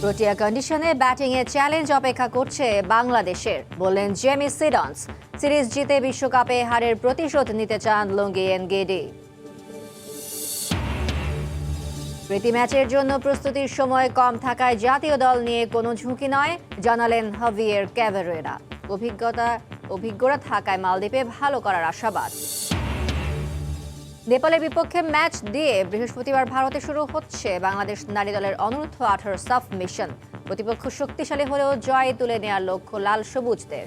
Protea কন্ডিশনে ব্যাটিংয়ে challenge অপেক্ষা করছে বাংলাদেশের, বললেন জেমি সিডন্স। সিরিজ জিতে বিশ্বকাপে হারের প্রতিশোধ নিতে চান লুঙ্গি এনগিডি। প্রীতি ম্যাচের জন্য প্রস্তুতির সময় কম থাকায় জাতীয় দল নিয়ে কোনো ঝুঁকি নয়, জানালেন হাভিয়ের ক্যাভারেরা। অভিজ্ঞরা থাকায় মালদ্বীপে ভালো করার আশাবাদ। নেপালের বিপক্ষে ম্যাচ দিয়ে বৃহস্পতিবার ভারতে শুরু হচ্ছে বাংলাদেশ নারী দলের অনূর্ধ্ব-18 সাফ মিশন। প্রতিপক্ষ শক্তিশালী হলেও জয় তুলে নেওয়ার লক্ষ্য লাল সবুজদের।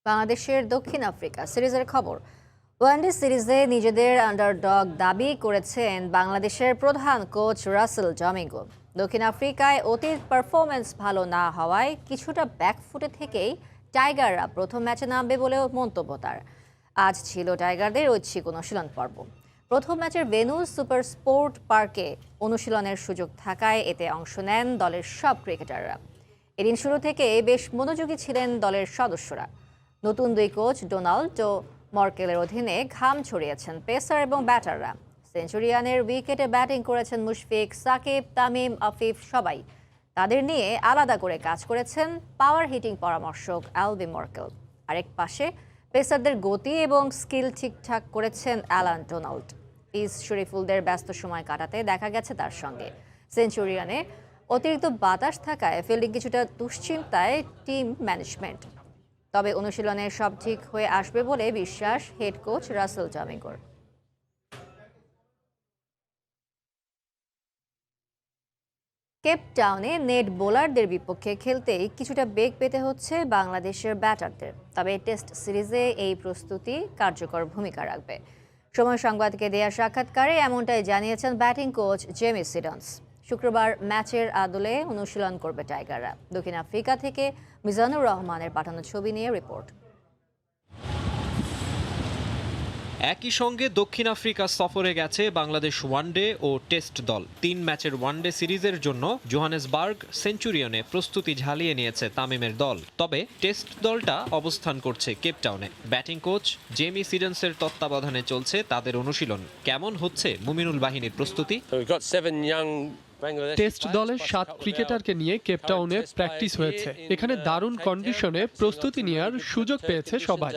বাংলাদেশের দক্ষিণ আফ্রিকা সিরিজের খবর। ওয়ানডে সিরিজে নিজেদের আন্ডারডগ দাবি করেছেন বাংলাদেশের প্রধান কোচ রাসেল ডমিঙ্গো। দক্ষিণ আফ্রিকায় অতীত পারফরমেন্স ভালো না হওয়ায় কিছুটা ব্যাকফুটে থেকেই টাইগাররা প্রথম ম্যাচে নামবে বলেও মন্তব্য তার। আজ ছিল টাইগারদের ঐচ্ছিক অনুশীলন পর্ব। প্রথম ম্যাচের ভেন্যু সুপার স্পোর্ট পার্কে অনুশীলনের সুযোগ থাকায় এতে অংশ নেন দলের সব ক্রিকেটাররা। এদিন শুরু থেকে বেশ মনোযোগী ছিলেন দলের সদস্যরা। নতুন দুই কোচ ডোনাল্ড ও মর্কেলের অধীনে ঘাম ছড়িয়েছেন পেসার এবং ব্যাটাররা। সেঞ্চুরিয়ানের উইকেটে ব্যাটিং করেছেন মুশফিক, সাকিব, তামিম, আফিফ সবাই। তাদের নিয়ে আলাদা করে কাজ করেছেন পাওয়ার হিটিং পরামর্শক অ্যালবি মর্কেল। আরেক পাশে পেসারদের গতি এবং স্কিল ঠিকঠাক করেছেন অ্যালান ডোনাল্ড। পিস শরীফুলদের ব্যস্ত সময় কাটাতে দেখা গেছে তার সঙ্গে। সেঞ্চুরিয়ানে অতিরিক্ত বাতাস থাকায় ফিল্ডিং কিছুটা দুশ্চিন্তায় টিম ম্যানেজমেন্ট। তবে অনুশীলনে সব ঠিক হয়ে আসবে বলে বিশ্বাস হেড কোচ রাসেল ডমিঙ্গোর। কেপ টাউনে নেট বোলারদের বিপক্ষে খেলতেই কিছুটা বেগ পেতে হচ্ছে বাংলাদেশের ব্যাটারদের। তবে টেস্ট সিরিজে এই প্রস্তুতি কার্যকর ভূমিকা রাখবে। সময় সংবাদকে দেয়া সাক্ষাৎকারে এমনটাই জানিয়েছেন ব্যাটিং কোচ জেমি সিডন্স। শুক্রবার ম্যাচের আদলে অনুশীলন করবে টাইগাররা। দক্ষিণ আফ্রিকা থেকে মিজানুর রহমানের পাঠানো ছবি নিয়ে রিপোর্ট। একই সঙ্গে দক্ষিণ আফ্রিকা সফরে গেছে বাংলাদেশ ওয়ানডে ও টেস্ট দল। 3 ম্যাচের ওয়ানডে সিরিজের জন্য জোহানেসবার্গ সেঞ্চুরিয়নে প্রস্তুতি ঝালিয়ে নিয়েছে তামিমের দল। তবে টেস্ট দলটা অবস্থান করছে কেপটাউনে। ব্যাটিং কোচ জেমি সিডন্সের তত্ত্বাবধানে চলছে তাদের অনুশীলন। কেমন হচ্ছে মুমিনুল বাহিনীর প্রস্তুতি? টেস্ট দলের 7 ক্রিকেটারকে নিয়ে কেপটাউনে প্র্যাকটিস হয়েছে। এখানে দারুণ কন্ডিশনে প্রস্তুতি নেওয়ার সুযোগ পেয়েছে সবাই।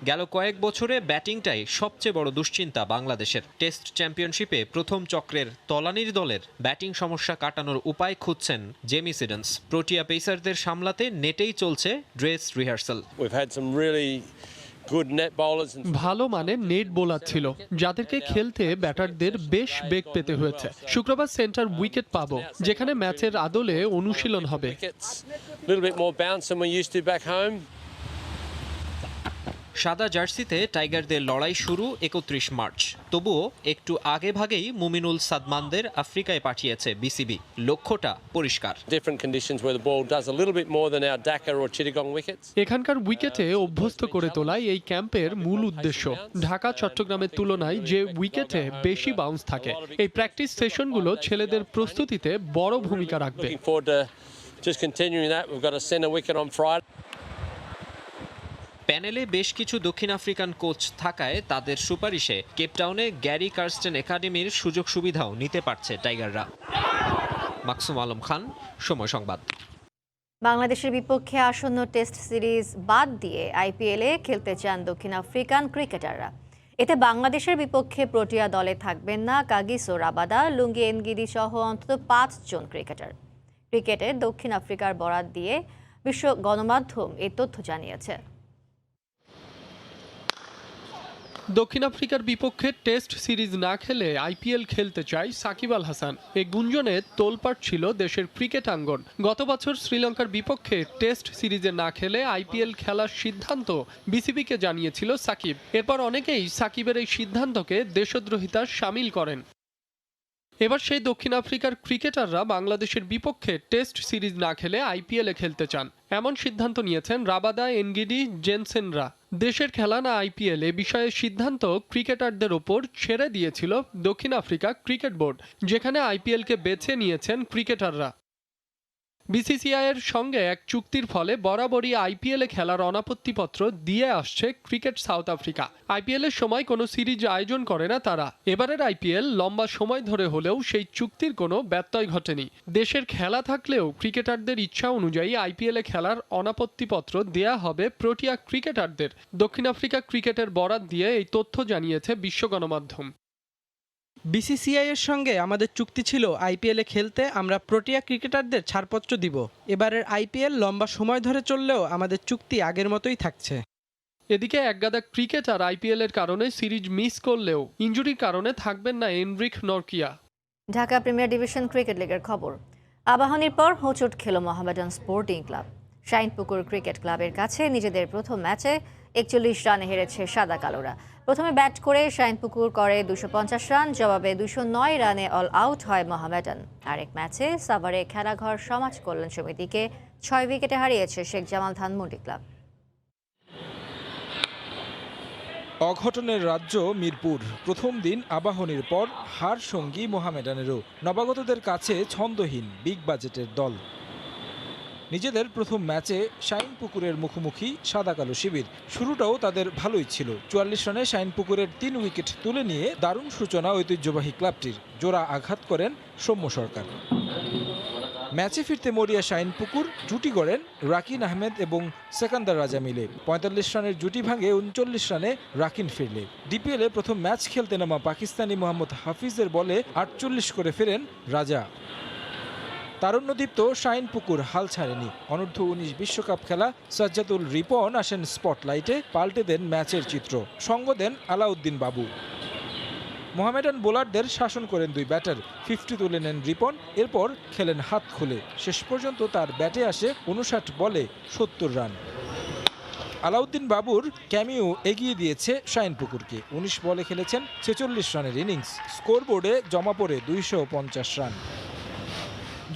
গেল কয়েক বছরে ব্যাটিংটাই সবচেয়ে বড় দুশ্চিন্তা বাংলাদেশের। টেস্ট চ্যাম্পিয়নশিপে প্রথম চক্রের তলানির দলের ব্যাটিং সমস্যা কাটানোর উপায় খুঁজছেন জেমি সিডন্স। প্রোটিয়া পেসারদের সামলাতে নেটেই চলছে ড্রেস রিহার্সাল। ভালো মানের নেট বোলার ছিল, যাদেরকে খেলতে ব্যাটারদের বেশ বেগ পেতে হয়েছে। শুক্রবার সেন্টার উইকেট পাবো, যেখানে ম্যাচের আদলে অনুশীলন হবে। সাদা জার্সিতে টাইগারদের লড়াই শুরু 31 মার্চ। তবুও একটু আগে ভাগেই মুমিনুল সাদমানদের আফ্রিকায় পাঠিয়েছে বিসিবি। লক্ষ্যটা পরিষ্কার। এখানকার উইকেটে অভ্যস্ত করে তোলাই এই ক্যাম্পের মূল উদ্দেশ্য। ঢাকা চট্টগ্রামের তুলনায় যে উইকেটে বেশি বাউন্স থাকে, এই প্র্যাকটিস সেশনগুলো ছেলেদের প্রস্তুতিতে বড় ভূমিকা রাখবে। প্যানেলে বেশ কিছু দক্ষিণ আফ্রিকান কোচ থাকায় তাদের সুপারিশে কেপটাউনে গ্যারি কার্স্টেন একাডেমির সুযোগ সুবিধাও নিতে পারছে টাইগাররা। মাকসুম আলম খান, সময় সংবাদ। বাংলাদেশের বিপক্ষে আসন্ন টেস্ট সিরিজ বাদ দিয়ে আইপিএলে খেলতে চান দক্ষিণ আফ্রিকান ক্রিকেটাররা। এতে বাংলাদেশের বিপক্ষে প্রোটিয়া দলে থাকবেন না কাগিসো রাবাদা, লুঙ্গি এনগিডি সহ অন্তত 5 জন ক্রিকেটার। ক্রিকেটে দক্ষিণ আফ্রিকার বরাত দিয়ে বিশ্ব গণমাধ্যম এই তথ্য জানিয়েছে। দক্ষিণ আফ্রিকার বিপক্ষে টেস্ট সিরিজ না খেলে আইপিএল খেলতে চায় সাকিব আল হাসান। এই গুঞ্জনে তোলপাড় ছিল দেশের ক্রিকেট আঙ্গন। গত বছর শ্রীলঙ্কার বিপক্ষে টেস্ট সিরিজে না খেলে আইপিএল খেলার সিদ্ধান্ত বিসিবিকে জানিয়েছিল সাকিব। এরপর অনেকেই সাকিবের এই সিদ্ধান্তকে দেশদ্রোহিতার শামিল করেন। এবার সেই দক্ষিণ আফ্রিকার ক্রিকেটাররা বাংলাদেশের বিপক্ষে টেস্ট সিরিজ না খেলে আইপিএলে খেলতে চান, এমন সিদ্ধান্ত নিয়েছেন রাবাদা এনগিডি জেনসেনরা। দেশের খেলা না আইপিএল এ বিষয়ে সিদ্ধান্ত ক্রিকেটারদের ওপর ছেড়ে দিয়েছিল দক্ষিণ আফ্রিকা ক্রিকেট বোর্ড, যেখানে আইপিএলকে বেছে নিয়েছেন ক্রিকেটাররা। বিসিসিআই এর সঙ্গে এক চুক্তির ফলে বরাবরই আইপিএলে খেলার অনাপত্তিপত্র দিয়ে আসছে ক্রিকেট সাউথ আফ্রিকা। আইপিএল এর সময় কোনো সিরিজ আয়োজন করে না তারা। এবারের আইপিএল লম্বা সময় ধরে হলেও সেই চুক্তির কোনো ব্যত্যয় ঘটেনি। দেশের খেলা থাকলেও ক্রিকেটারদের ইচ্ছা অনুযায়ী আইপিএলে খেলার অনাপত্তিপত্র দেয়া হবে প্রোটিয়া ক্রিকেটারদের। দক্ষিণ আফ্রিকা ক্রিকেটের বরাত দিয়ে এই তথ্য জানিয়েছে বিশ্ব গণমাধ্যম। বিসিসিআই এর সঙ্গে আমাদের চুক্তি ছিল আইপিএলে খেলতে আমরা প্রোটিয়া ক্রিকেটারদের ছাড়পত্র দিব। এবারের আইপিএল লম্বা সময় ধরে চললেও আমাদের চুক্তি আগের মতোই থাকছে। এদিকে একগাদা ক্রিকেটার আইপিএল এর কারণে সিরিজ মিস করলেও ইনজুরির কারণে থাকবেন না Anrich Nortje. Dhaka premier division cricket লিগের খবর। আবাহনীর পর হোঁচট খেল Mohammedan sporting club. Shinepukur cricket ক্লাবের কাছে নিজেদের প্রথম ম্যাচে 41 রানে হেরেছে সাদা কালোরা। প্রথমে ব্যাট করে শাইনপুকুর করে 250 রান, জবাবে 209 রানে অল আউট হয় মোহামেডান। আরেক ম্যাচে সাভারে খেলাঘর সমাজ কল্যাণ সমিতিকে 6 উইকেটে হারিয়েছে শেখ জামাল ধানমন্ডি ক্লাব। অঘটনের রাজ্য মিরপুর। প্রথম দিন আবাহনীর পর হার সঙ্গী মোহামেডানেরও। নবাগতদের কাছে ছন্দহীন বিগ বাজেটের দল। নিজেদের প্রথম ম্যাচে শাইনপুকুরের মুখোমুখি সাদা কালো শিবির। শুরুটাও তাদের ভালোই ছিল। 44 রানে শাইনপুকুরের 3 উইকেট তুলে নিয়ে দারুণ সূচনা ঐতিহ্যবাহী ক্লাবটির। জোড়া আঘাত করেন সৌম্য সরকার। ম্যাচে ফিরতে মরিয়া শাইনপুকুর জুটি গড়েন রাকিন আহমেদ এবং সেকান্দার রাজা মিলে। 45 রানের জুটি ভাঙে 39 রানে রাকিন ফিরলে। ডিপিএলে প্রথম ম্যাচ খেলতে নামা পাকিস্তানি মোহাম্মদ হাফিজের বলে 48 করে ফেরেন রাজা। তারুণ্যদীপ্ত শাইনপুকুর হাল ছাড়েনি। অনূর্ধ্ব 19 বিশ্বকাপ খেলা সাজ্জাদুল রিপন আসেন স্পটলাইটে, পাল্টে দেন ম্যাচের চিত্র। সঙ্গ দেন আলাউদ্দিন বাবু। মোহামেডান বোলারদের শাসন করেন 2 ব্যাটার। 50 তুলে নেন রিপন, এরপর খেলেন হাত খুলে। শেষ পর্যন্ত তার ব্যাটে আসে 59 বলে 70 রান। আলাউদ্দিন বাবুর ক্যামিও এগিয়ে দিয়েছে শাইনপুকুরকে। 19 বলে খেলেছেন 46 রানের ইনিংস। স্কোরবোর্ডে জমা পড়ে 250 রান।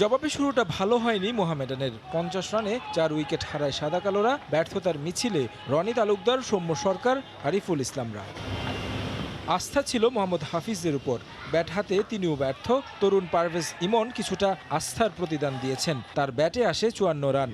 জবাবে শুরুটা ভালো হয়নি মোহামেডানের। 50 রানে 4 উইকেট হারায় সাদা কালোরা। ব্যর্থতার মিছিলে রনি তালুকদার, সৌম্য সরকার, আরিফুল ইসলামরা। আস্থা ছিল মোহাম্মদ হাফিজের উপর। ব্যাট হাতে তিনিও ব্যর্থ। তরুণ পারভেজ ইমন কিছুটা আস্থার প্রতিদান দিয়েছেন। তার ব্যাটে আসে 54 রান।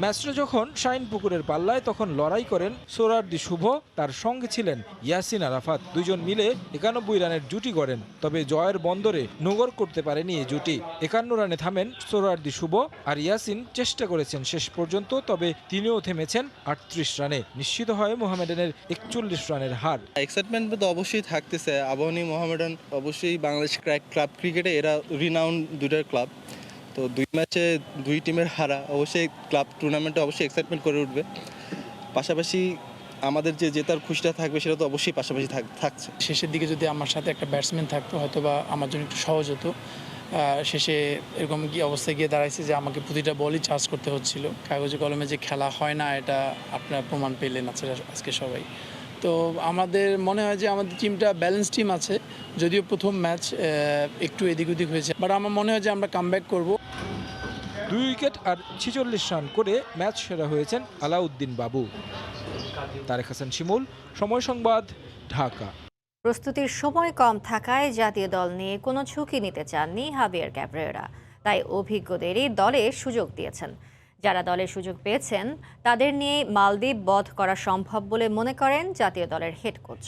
ম্যাচটা যখন শাইনপুকুরের পাল্লায়, তখন লড়াই করেন সোহরাওয়ার্দী শুভ, তার সঙ্গে ছিলেন ইয়াসিন আরাফাত। 2 জন মিলে 91 রানের জুটি গড়েন। তবে জয়ের বন্দরে নোঙর করতে পারেনি এই জুটি। 51 রানে থামেন সোহরাওয়ার্দী শুভ, আর ইয়াসিন চেষ্টা করেছেন শেষ পর্যন্ত, তবে তিনিও থেমেছেন 38 রানে। নিশ্চিত হয় মোহামেডানের 41 রানের হার। এক্সাইটমেন্ট তো অবশ্যই থাকতেছে। আবাহনী মোহামেডান অবশ্যই বাংলাদেশ ক্লাব ক্রিকেটে এরা রিনাউন্ড দুটার ক্লাব। তো 2 ম্যাচে 2 টিমের হারা অবশ্যই ক্লাব টুর্নামেন্টে অবশ্যই এক্সাইটমেন্ট করে উঠবে। পাশাপাশি আমাদের যে জেতার খুশিটা থাকবে সেটা তো অবশ্যই পাশাপাশি থাকছে। শেষের দিকে যদি আমার সাথে একটা ব্যাটসম্যান থাকতো হয়তো বা আমার জন্য একটু সহজ হতো। শেষে এরকম কি অবস্থায় গিয়ে দাঁড়াইছে যে আমাকে প্রতিটা বলই চার্জ করতে হচ্ছিল। কাগজে কলমে যে খেলা হয় না, এটা আপনারা প্রমাণ পেলেন আজকে সবাই। তো আমাদের মনে হয় যে আমাদের টিমটা ব্যালেন্স টিম আছে। যদিও প্রথম ম্যাচ একটু এদিক ওদিক হয়েছে, বাট আমার মনে হয় যে আমরা কামব্যাক করব। 2 উইকেট আর 46 রান করে ম্যাচ সেরা হয়েছেন আলাউদ্দিন বাবু। তারেক হাসান শিমুল, সময় সংবাদ, ঢাকা। প্রস্তুতির সময় কম থাকায় জাতীয় দল নিয়ে কোনো ঝুঁকি নিতে চাননি হাভিয়ার ক্যাব্রেরা। তাই অভিজ্ঞদেরই দলে সুযোগ দিয়েছেন। যারা দলে সুযোগ পেয়েছেন তাদের নিয়ে মালদ্বীপ বধ করা সম্ভব বলে মনে করেন জাতীয় দলের হেড কোচ।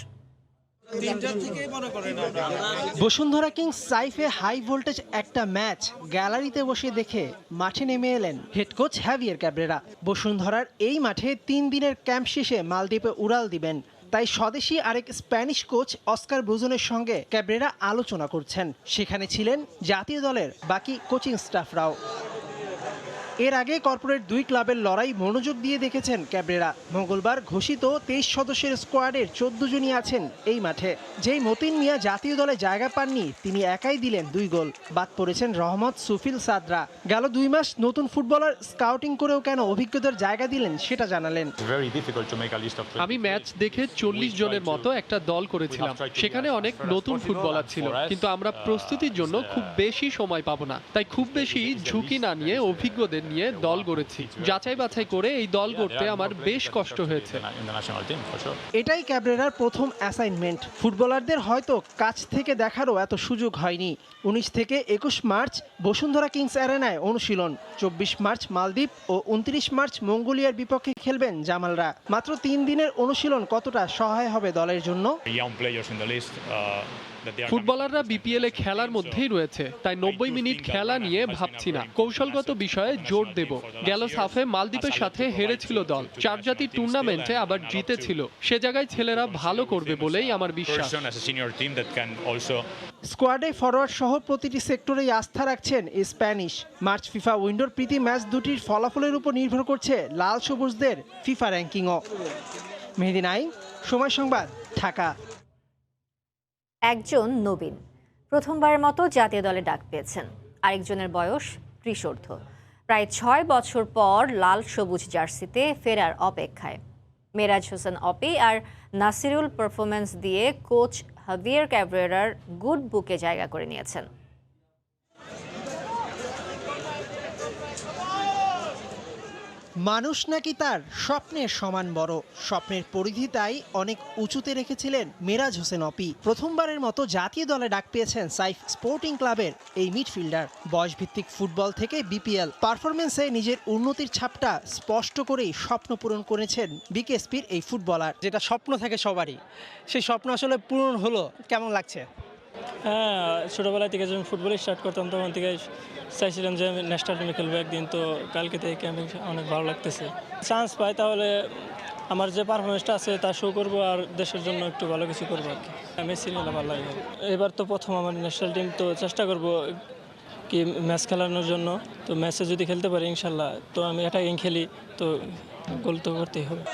বসুন্ধরা কিংস সাইফে হাই ভোল্টেজ একটা ম্যাচ গ্যালারিতে বসে দেখে মাঠে নেমে এলেন হেড কোচ হাভিয়ার ক্যাব্রেরা। বসুন্ধরার এই মাঠে 3 দিনের ক্যাম্প শেষে মালদ্বীপে উড়াল দিবেন। তাই স্বদেশি আরেক স্প্যানিশ কোচ অস্কার ব্রুজনের সঙ্গে ক্যাব্রেরা আলোচনা করছেন। সেখানে ছিলেন জাতীয় দলের বাকি কোচিং স্টাফরাও। এর আগে কর্পোরেট 2 ক্লাবের লড়াই মনোযোগ দিয়ে দেখেছেন ক্যাব্রেরা। মঙ্গলবার ঘোষিত 23 সদস্যের স্কোয়াডের 14 জনই আছেন এই মাঠে। যেই মতিন মিয়া জাতীয় দলে জায়গা পাননি, তিনি একাই দিলেন 2 গোল। বাদ পড়েছেন রহমত, সুফিল, সাদরা। গেল 2 মাস নতুন ফুটবলার স্কাউটিং করেও কেন অভিজ্ঞতার জায়গা দিলেন সেটা জানালেন। আমি ম্যাচ দেখে 40 জনের মতো একটা দল করেছিলাম। সেখানে অনেক নতুন ফুটবলার ছিল, কিন্তু আমরা প্রস্তুতির জন্য খুব বেশি সময় পাবো না। তাই খুব বেশি ঝুঁকি না নিয়ে অভিজ্ঞদের নিয়ে দল গড়েছি। যাচাই বাছাই করে এই দল গড়তে আমার বেশ কষ্ট হয়েছে। এটাই ক্যাব্রেরার প্রথম অ্যাসাইনমেন্ট। ফুটবলারদের হয়তো কাছ থেকে দেখারও এত সুযোগ হয়নি। 19 থেকে 21 মার্চ বসুন্ধরা কিংস অ্যারেনায় অনুশীলন। 24 মার্চ মালদ্বীপ ও 29 মার্চ মঙ্গোলিয়ার বিপক্ষে খেলবেন জামালরা। মাত্র 3 দিনের অনুশীলন কতটা সহায় হবে দলের জন্য? ফুটবলাররা বিপিএলে খেলার মধ্যেই রয়েছে, তাই 90 মিনিট খেলা নিয়ে ভাবছি না, কৌশলগত বিষয়ে জোর দেব। গেল সাফে মালদ্বীপের সাথে হেরেছিল দল, 4 জাতির টুর্নামেন্টে আবার জিতেছিল। সে জায়গায় ছেলেরা ভালো করবে বলেই আমার বিশ্বাস। স্কোয়াডে ফরওয়ার্ড সহ প্রতিটি সেক্টরেই আস্থা রাখছেন স্প্যানিশ। মার্চ ফিফা উইন্ডোর প্রীতি ম্যাচ দুটির ফলাফলের উপর নির্ভর করছে লাল সবুজদের ফিফা র্যাঙ্কিংও। মেহেদী নাইম, সময় সংবাদ, ঢাকা। একজন নবীন প্রথমবারের মতো জাতীয় দলে ডাক পেয়েছেন, আরেকজনের বয়স ত্রিশোর্ধ্ব। প্রায় 6 বছর পর লাল সবুজ জার্সিতে ফেরার অপেক্ষায় মেরাজ হোসেন অপি আর নাসিরুল পারফরমেন্স দিয়ে কোচ হাভিয়ের ক্যাব্রেরার গুড বুকে জায়গা করে নিয়েছেন। মানুষ নাকি তার স্বপ্নের সমান বড়, স্বপ্নের পরিধি তাই অনেক উঁচুতে রেখেছিলেন মেরাজ হোসেন অপি। প্রথমবারের মতো জাতীয় দলে ডাক পেয়েছেন সাইফ স্পোর্টিং ক্লাবের এই মিডফিল্ডার। বয়সভিত্তিক ফুটবল থেকে বিপিএল পারফরমেন্সে নিজের উন্নতির ছাপটা স্পষ্ট করেই স্বপ্ন পূরণ করেছেন বিকেএসপির এই ফুটবলার। যেটা স্বপ্ন থাকে সবারই, সেই স্বপ্ন আসলে পূরণ হলো, কেমন লাগছে? হ্যাঁ, ছোটোবেলা থেকে যখন ফুটবল স্টার্ট করতাম তখন থেকে চাইছিলাম যে আমি ন্যাশনাল টিমে খেলবো একদিন। তো কালকে থেকে ক্যাম্পিং অনেক ভালো লাগতেছে। চান্স পাই তাহলে আমার যে পারফরমেন্সটা আছে তা শো করবো আর দেশের জন্য একটু ভালো কিছু করবো আর কি। মেসি খেলা ভালো লাগে। এবার তো প্রথম আমার ন্যাশনাল টিম, তো চেষ্টা করবো কি ম্যাচ খেলানোর জন্য। তো ম্যাচে যদি খেলতে পারি ইনশাল্লাহ, তো আমি অ্যাটাকিং খেলি, তো গোল তো করতেই হবে।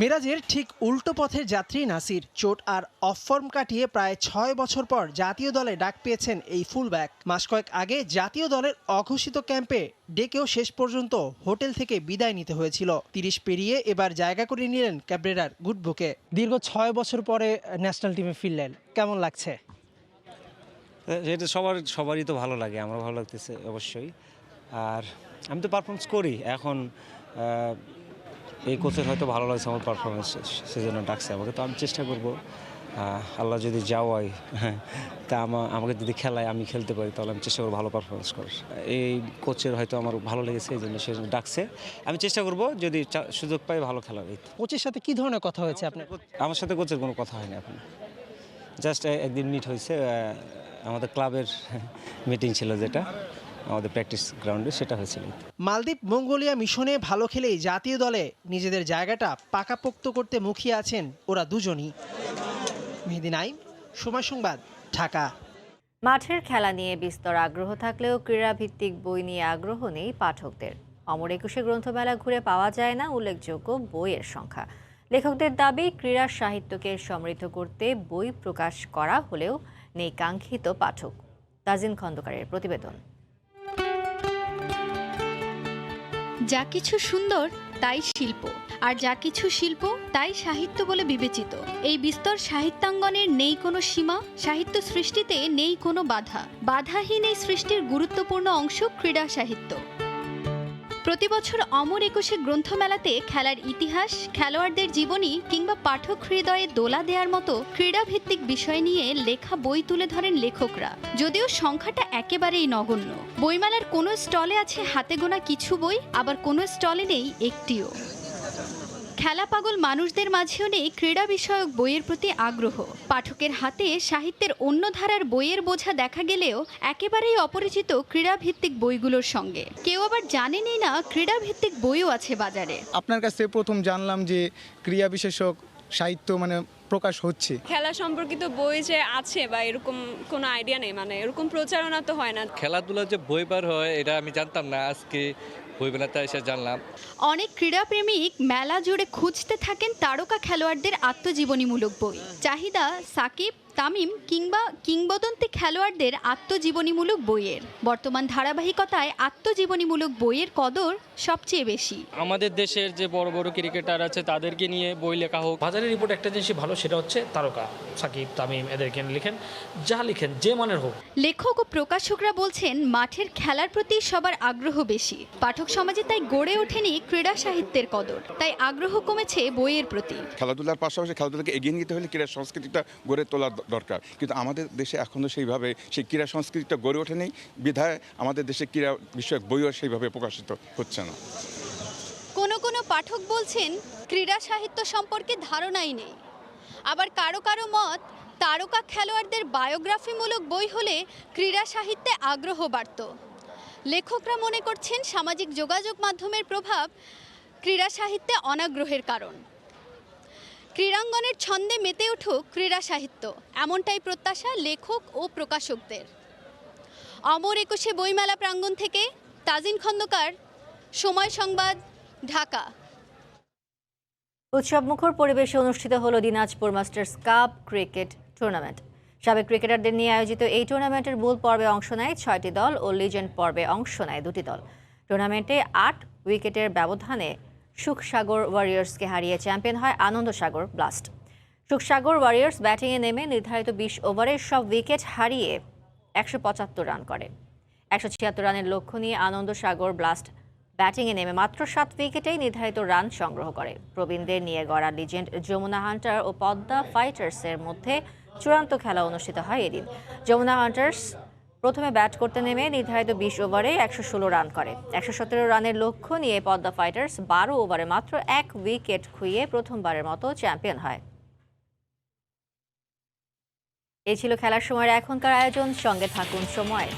মেরাজের ঠিক উল্টো পথের যাত্রী নাসির। চোট আর অফ ফর্ম কাটিয়ে প্রায় 6 বছর পর জাতীয় দলে ডাক পেয়েছেন এই ফুলব্যাক। মাস কয়েক আগে জাতীয় দলের অঘোষিত ক্যাম্পে ডেকেও শেষ পর্যন্ত হোটেল থেকে বিদায় নিতে হয়েছিল। 30 পেরিয়ে এবার জায়গা করে নিলেন ক্যাব্রেরার গুড বুকে। দীর্ঘ 6 বছর পরে ন্যাশনাল টিমে ফিরলেন, কেমন লাগছে? এটা সবারই তো ভালো লাগে, আমার ভালো লাগতেছে অবশ্যই। আর আমি তো পারফরমেন্স করি এখন, এই কোচের হয়তো ভালো লাগছে আমার পারফরমেন্স, সেজন্য ডাকছে আমাকে। তো আমি চেষ্টা করব, আল্লাহ যদি যাওয়াই তা আমাকে যদি খেলায় আমি খেলতে পারি, তাহলে আমি চেষ্টা করবো ভালো পারফরমেন্স করার। এই কোচের হয়তো আমার ভালো লেগেছে, এই জন্য সে ডাকছে। আমি চেষ্টা করব যদি সুযোগ পাই ভালো খেলার। কোচের সাথে কি ধরনের কথা হয়েছে আপনার? আমার সাথে কোচের কোনো কথা হয়নি এখন, জাস্ট একদিন মিট হয়েছে, আমাদের ক্লাবের মিটিং ছিল যেটা আমাদের প্র্যাকটিস গ্রাউন্ডে, সেটা হয়েছিল। মালদ্বীপ মঙ্গোলিয়া মিশনে ভালো খেলেই জাতীয় দলে নিজেদের জায়গাটা পাকাপোক্ত করতে মুখিয়ে আছেন ওরা দুজনই। মেহেদী নাইম, সময় সংবাদ, ঢাকা। মাঠের খেলা নিয়ে বিস্তর আগ্রহ থাকলেও ক্রীড়াভিত্তিক বই নিয়ে আগ্রহ নেই পাঠকদের। অমর একুশে গ্রন্থমেলা ঘুরে পাওয়া যায় না উল্লেখযোগ্য বইয়ের সংখ্যা। লেখকদের দাবি, ক্রীড়া সাহিত্যকে সমৃদ্ধ করতে বই প্রকাশ করা হলেও নেই কাঙ্ক্ষিত পাঠক। তাজিন খন্দকারের প্রতিবেদন। যা কিছু সুন্দর তাই শিল্প, আর যা কিছু শিল্প তাই সাহিত্য বলে বিবেচিত। এই বিস্তর সাহিত্যাঙ্গনের নেই কোনো সীমা, সাহিত্য সৃষ্টিতে নেই কোনো বাধা। বাধাহীন এই সৃষ্টির গুরুত্বপূর্ণ অংশ ক্রীড়া সাহিত্য। প্রতি বছর অমর একুশে গ্রন্থমেলাতে খেলার ইতিহাস, খেলোয়াড়দের জীবনী কিংবা পাঠক হৃদয়ে দোলা দেওয়ার মতো ক্রীড়াভিত্তিক বিষয় নিয়ে লেখা বই তুলে ধরেন লেখকরা। যদিও সংখ্যাটা একেবারেই নগণ্য। বইমেলার কোনো স্টলে আছে হাতে গোনা কিছু বই, আবার কোনো স্টলে নেই একটিও। খেলা পাগল মানুষদের মাঝেও নেই ক্রীড়া বিষয়ক বইয়ের প্রতি আগ্রহ। পাঠকের হাতে সাহিত্যের অন্য ধারার বইয়ের বোঝা দেখা গেলেও একেবারেই অপরিচিত ক্রীড়াভিত্তিক বইগুলোর সঙ্গে। কেউ আবার জানেনই না ক্রীড়াভিত্তিক বইও আছে বাজারে। আপনার কাছ থেকে প্রথম জানলাম যে ক্রীড়া বিশেষক সাহিত্য মানে প্রকাশ হচ্ছে। খেলা সম্পর্কিত বই যে আছে বা এরকম কোনো আইডিয়া নেই, মানে এরকম প্রচারণা তো হয় না। খেলাধুলা যে বই বার হয় এটা আমি জানতাম না, আজকে বই মেলাতে এসে জানলাম। অনেক ক্রীড়াপ্রেমিক মেলা জুড়ে খুঁজতে থাকেন তারকা খেলোয়াড়দের আত্মজীবনীমূলক বই। চাহিদা সাকিব, তামিম কিংবা কিংবদন্তি খেলোয়াড়দের আত্মজীবনীমূলক বইয়ের। বর্তমান ধারাবাহিকতায় আত্মজীবনীমূলক বইয়ের কদর সবচেয়ে বেশি। আমাদের দেশের যে বড় বড় ক্রিকেটার আছে তাদেরকে নিয়ে বই লেখা হোক। বাজারের রিপোর্ট একটা জিনিসই ভালো, সেটা হচ্ছে তারকা সাকিব, তামিম এদেরকে লিখেন, যা লিখেন যে মানের হোক। লেখক ও প্রকাশকরা বলছেন মাঠের খেলার প্রতি সবার আগ্রহ বেশি। পাঠক সমাজে তাই গড়ে ওঠেনি ক্রীড়া সাহিত্যের কদর, তাই আগ্রহ কমেছে বইয়ের প্রতি। খেলাধুলার পাশাপাশি খেলাধুলাকে এগিয়ে নিতে হলে ক্রীড়া সংস্কৃতিটা গড়ে তোলা দরকার, কিন্তু আমাদের দেশে এখনও সেইভাবে সেই ক্রীড়া সংস্কৃতিটা গড়ে ওঠেনি বিধায় আমাদের দেশে ক্রীড়া বিষয়ক বইও সেইভাবে প্রকাশিত হচ্ছে না। কোনো পাঠক বলছেন ক্রীড়া সাহিত্য সম্পর্কে ধারণাই নেই। আবার কারো কারো মত তারকা খেলোয়াড়দের বায়োগ্রাফিমূলক বই হলে ক্রীড়া সাহিত্যে আগ্রহ বাড়ত। লেখকরা মনে করছেন সামাজিক যোগাযোগ মাধ্যমের প্রভাব ক্রীড়া সাহিত্যে অনাগ্রহের কারণ। ক্রীড়াঙ্গনের ছন্দে মেতে উঠুক ক্রীড়া সাহিত্য, এমনটাই প্রত্যাশা লেখক ও প্রকাশকদের। অমর একুশে বইমেলা প্রাঙ্গণ থেকে তাজিন খন্দকার, সময় সংবাদ, ঢাকা। উৎসবমুখর পরিবেশে অনুষ্ঠিত হলো Dinajpur masters cup cricket tournament. সাবেক ক্রিকেটারদের নিয়ে আয়োজিত এই টুর্নামেন্টের মূল পর্বে অংশ নেয় 6টি দল ও লিজেন্ড পর্বে অংশ নেয় 2টি দল। টুর্নামেন্টে 8 উইকেটের ব্যবধানে সুখসাগর ওয়ারিয়র্সকে হারিয়ে চ্যাম্পিয়ন হয় আনন্দসাগর ব্লাস্ট। সুখসাগর ওয়ারিয়র্স ব্যাটিংয়ে নেমে নির্ধারিত 20 ওভারে সব উইকেট হারিয়ে 175 রান করে। 176 রানের লক্ষ্য নিয়ে আনন্দসাগর ব্লাস্ট ব্যাটিংয়ে নেমে মাত্র 7 উইকেটেই নির্ধারিত রান সংগ্রহ করে। প্রবীণদের নিয়ে গড়া লিজেন্ড যমুনা হান্টার ও পদ্মা ফাইটার্সের মধ্যে চূড়ান্ত খেলা অনুষ্ঠিত হয় এদিন। যমুনা হান্টার্স প্রথমে ব্যাট করতে নেমে নির্ধারিত 20 ওভারে 116 রান করে। 117 রানের লক্ষ্য নিয়ে পদ্মা ফাইটার্স 12 ওভারে মাত্র 1 উইকেট খুইয়ে প্রথমবারের মতো চ্যাম্পিয়ন হয়। এই ছিল খেলার সময়ের এখনকার আয়োজন। সঙ্গে থাকুন সময়।